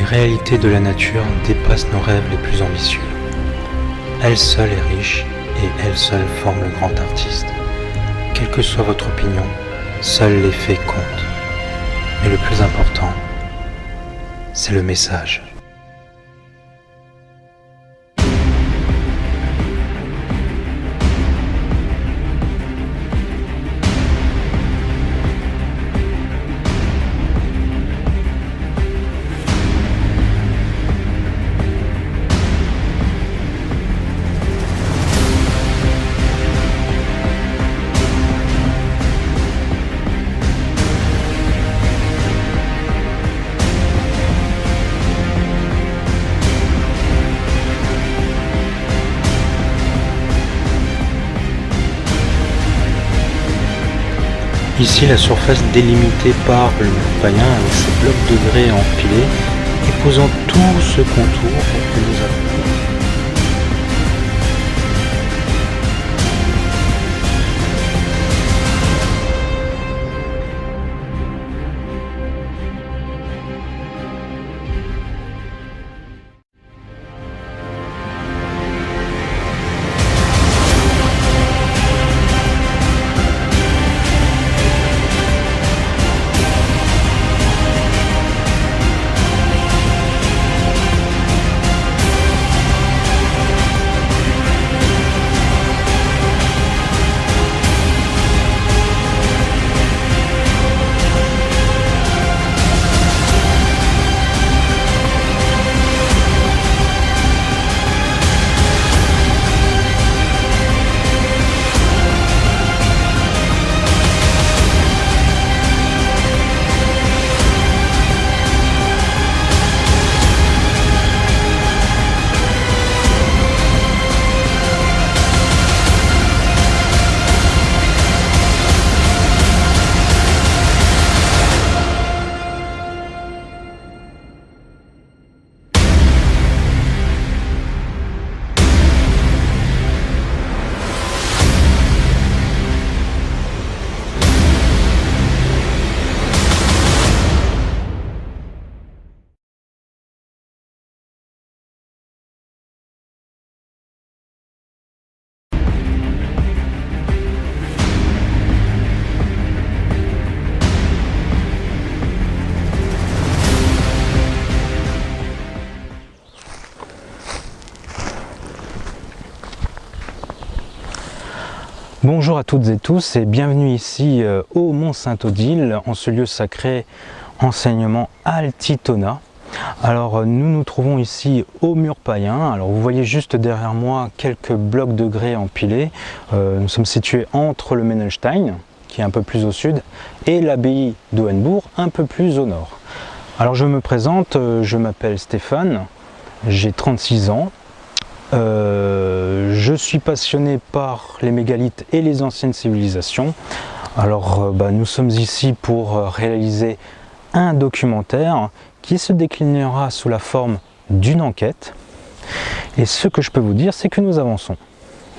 réalités de la nature dépassent nos rêves les plus ambitieux. Elle seule est riche et elle seule forme le grand artiste. Quelle que soit votre opinion, seul l'effet compte. Mais le plus important, c'est le message. Ici, la surface délimitée par le mur païen avec ses blocs de grès empilés et posant tout ce contour que nous avons. Bonjour à toutes et tous et bienvenue ici au Mont Saint-Odile, en ce lieu sacré enseignement Altitona. Alors nous nous trouvons ici au mur païen. Alors vous voyez juste derrière moi quelques blocs de grès empilés. Nous sommes situés entre le Menelstein, qui est un peu plus au sud, et l'abbaye d'Hohenbourg, un peu plus au nord. Alors je me présente, je m'appelle Stéphane, j'ai 36 ans. Je suis passionné par les mégalithes et les anciennes civilisations. Alors nous sommes ici pour réaliser un documentaire qui se déclinera sous la forme d'une enquête. Et ce que je peux vous dire, c'est que nous avançons.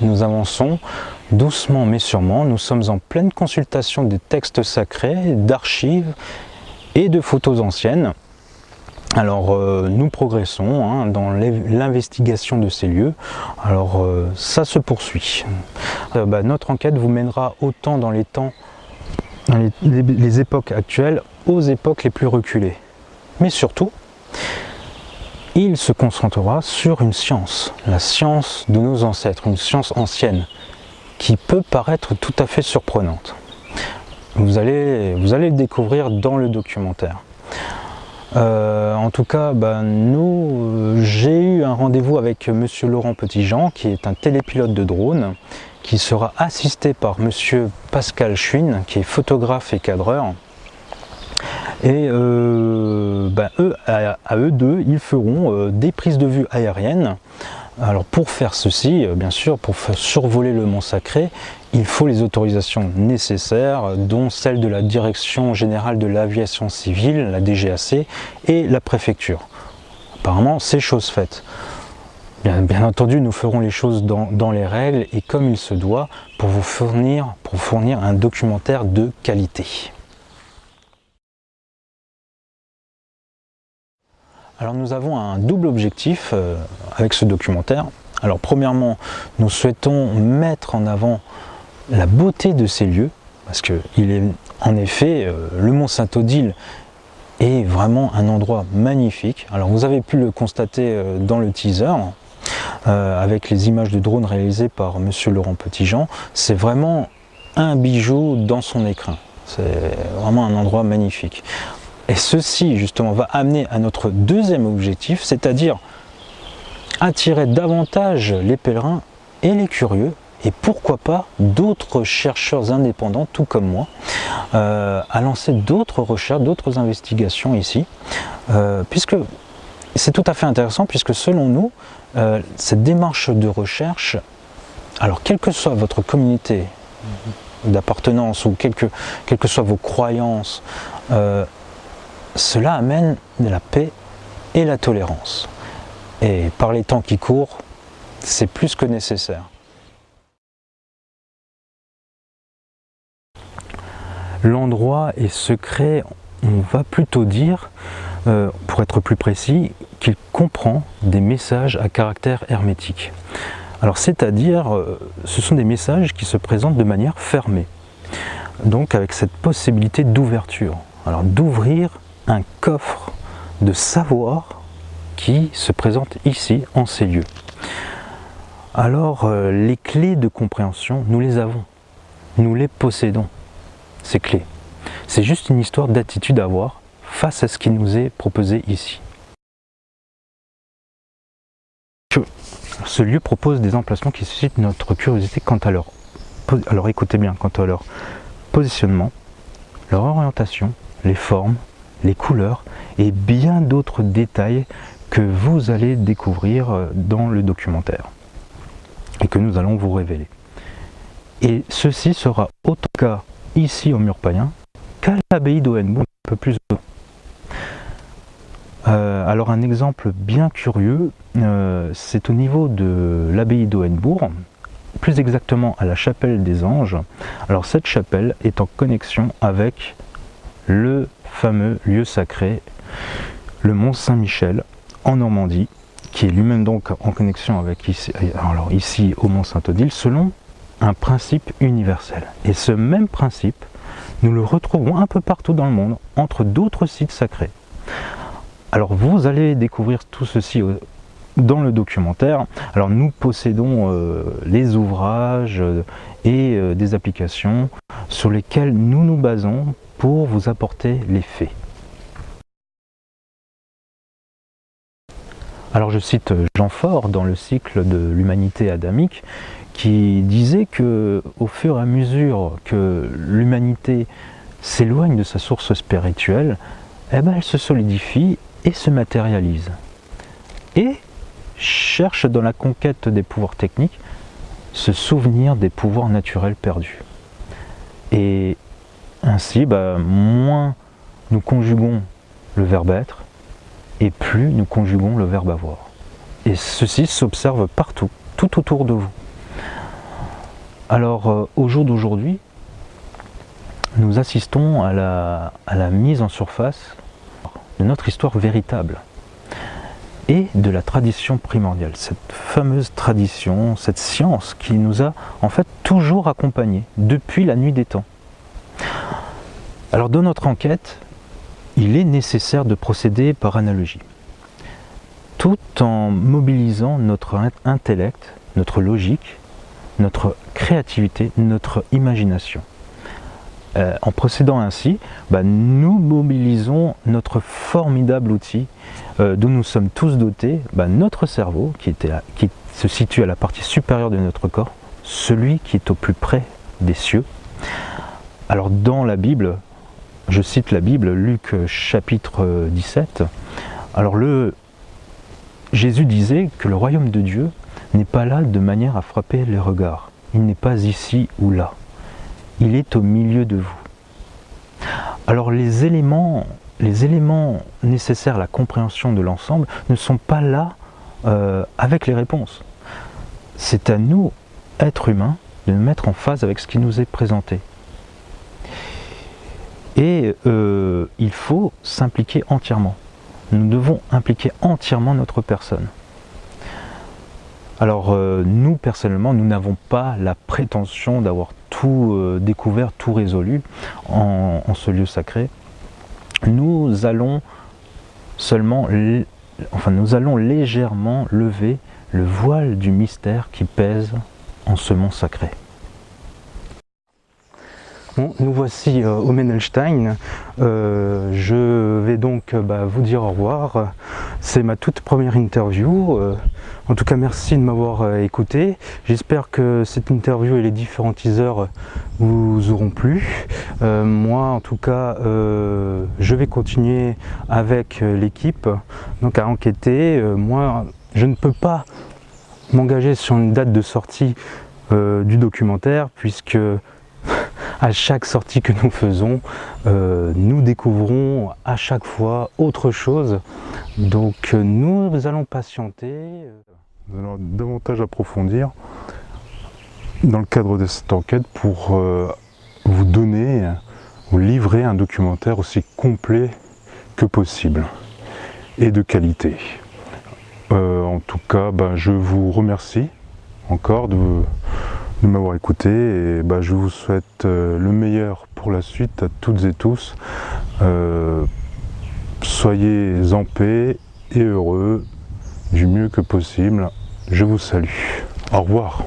Nous avançons doucement mais sûrement. Nous sommes en pleine consultation des textes sacrés, d'archives et de photos anciennes. Alors nous progressons dans l'investigation de ces lieux, alors ça se poursuit. Notre enquête vous mènera autant dans les temps, dans les époques actuelles, aux époques les plus reculées. Mais surtout, il se concentrera sur une science, la science de nos ancêtres, une science ancienne, qui peut paraître tout à fait surprenante. Vous allez le découvrir dans le documentaire. En tout cas, j'ai eu un rendez-vous avec monsieur Laurent Petitjean, qui est un télépilote de drone, qui sera assisté par monsieur Pascal Schwinn, qui est photographe et cadreur. Et à eux deux, ils feront des prises de vue aériennes. Alors pour faire ceci, bien sûr, pour survoler le Mont Sacré, il faut les autorisations nécessaires, dont celle de la Direction Générale de l'Aviation Civile, la DGAC, et la préfecture. Apparemment, c'est chose faite. Bien entendu, nous ferons les choses dans les règles et comme il se doit pour vous fournir un documentaire de qualité. Alors nous avons un double objectif avec ce documentaire. Alors premièrement, nous souhaitons mettre en avant la beauté de ces lieux, parce que il est en effet, le mont Saint-Odile est vraiment un endroit magnifique. Alors vous avez pu le constater dans le teaser, avec les images de drone réalisées par monsieur Laurent Petitjean. C'est vraiment un bijou dans son écrin. C'est vraiment un endroit magnifique. Et ceci justement va amener à notre deuxième objectif, c'est-à-dire attirer davantage les pèlerins et les curieux, et pourquoi pas d'autres chercheurs indépendants, tout comme moi, à lancer d'autres recherches, d'autres investigations ici, puisque c'est tout à fait intéressant, puisque selon nous, cette démarche de recherche, alors quelle que soit votre communauté d'appartenance ou quelles que soient vos croyances, cela amène de la paix et la tolérance. Et par les temps qui courent, c'est plus que nécessaire. L'endroit est secret, on va plutôt dire, pour être plus précis, qu'il comprend des messages à caractère hermétique. Alors c'est-à-dire, ce sont des messages qui se présentent de manière fermée, donc avec cette possibilité d'ouverture, alors d'ouvrir un coffre de savoir qui se présente ici, en ces lieux. Alors les clés de compréhension, nous les avons, nous les possédons, ces clés. C'est juste une histoire d'attitude à avoir face à ce qui nous est proposé ici. Ce lieu propose des emplacements qui suscitent notre curiosité quant à leur, alors écoutez bien, quant à leur positionnement, leur orientation, les formes, les couleurs et bien d'autres détails que vous allez découvrir dans le documentaire et que nous allons vous révéler. Et ceci sera autant cas ici au Mur Païen qu'à l'abbaye d'Hohenbourg, un peu plus haut. Alors un exemple bien curieux, c'est au niveau de l'abbaye d'Hohenbourg, plus exactement à la chapelle des Anges. Alors cette chapelle est en connexion avec le fameux lieu sacré, le mont Saint-Michel en Normandie, qui est lui-même donc en connexion avec ici au mont Saint-Odile, selon un principe universel. Et ce même principe, nous le retrouvons un peu partout dans le monde, entre d'autres sites sacrés. Alors vous allez découvrir tout ceci dans le documentaire. Alors nous possédons les ouvrages et des applications sur lesquelles nous nous basons pour vous apporter les faits. Alors je cite Jean Faure dans le cycle de l'humanité adamique qui disait que au fur et à mesure que l'humanité s'éloigne de sa source spirituelle, eh ben, elle se solidifie et se matérialise. Et cherche dans la conquête des pouvoirs techniques ce souvenir des pouvoirs naturels perdus. Et ainsi, moins nous conjuguons le verbe être, et plus nous conjuguons le verbe avoir. Et ceci s'observe partout, tout autour de vous. Alors, au jour d'aujourd'hui, nous assistons à la mise en surface de notre histoire véritable et de la tradition primordiale, cette fameuse tradition, cette science qui nous a en fait toujours accompagnés depuis la nuit des temps. Alors dans notre enquête, il est nécessaire de procéder par analogie, tout en mobilisant notre intellect, notre logique, notre créativité, notre imagination. En procédant ainsi, nous mobilisons notre formidable outil dont nous sommes tous dotés, notre cerveau qui se situe à la partie supérieure de notre corps, celui qui est au plus près des cieux. Alors dans la Bible, je cite la Bible, Luc chapitre 17, alors Jésus disait que le royaume de Dieu n'est pas là de manière à frapper les regards, il n'est pas ici ou là. Il est au milieu de vous. Alors les éléments nécessaires à la compréhension de l'ensemble ne sont pas là avec les réponses. C'est à nous, êtres humains, de nous mettre en phase avec ce qui nous est présenté. Et il faut s'impliquer entièrement. nous devons impliquer entièrement notre personne. Alors nous personnellement, nous n'avons pas la prétention d'avoir tout découvert, tout résolu en ce lieu sacré. Nous allons seulement, nous allons légèrement lever le voile du mystère qui pèse en ce mont sacré. Bon, nous voici au Menelstein. Je vais donc vous dire au revoir. C'est ma toute première interview. En tout cas, merci de m'avoir écouté. J'espère que cette interview et les différents teasers vous auront plu. Moi, en tout cas, je vais continuer avec l'équipe donc à enquêter. Moi, je ne peux pas m'engager sur une date de sortie du documentaire puisque à chaque sortie que nous faisons, nous découvrons à chaque fois autre chose. Donc nous allons patienter. Nous allons davantage approfondir dans le cadre de cette enquête pour vous donner, vous livrer un documentaire aussi complet que possible et de qualité. En tout cas, je vous remercie encore de m'avoir écouté et je vous souhaite le meilleur pour la suite à toutes et tous. Soyez en paix et heureux du mieux que possible. Je vous salue. Au revoir.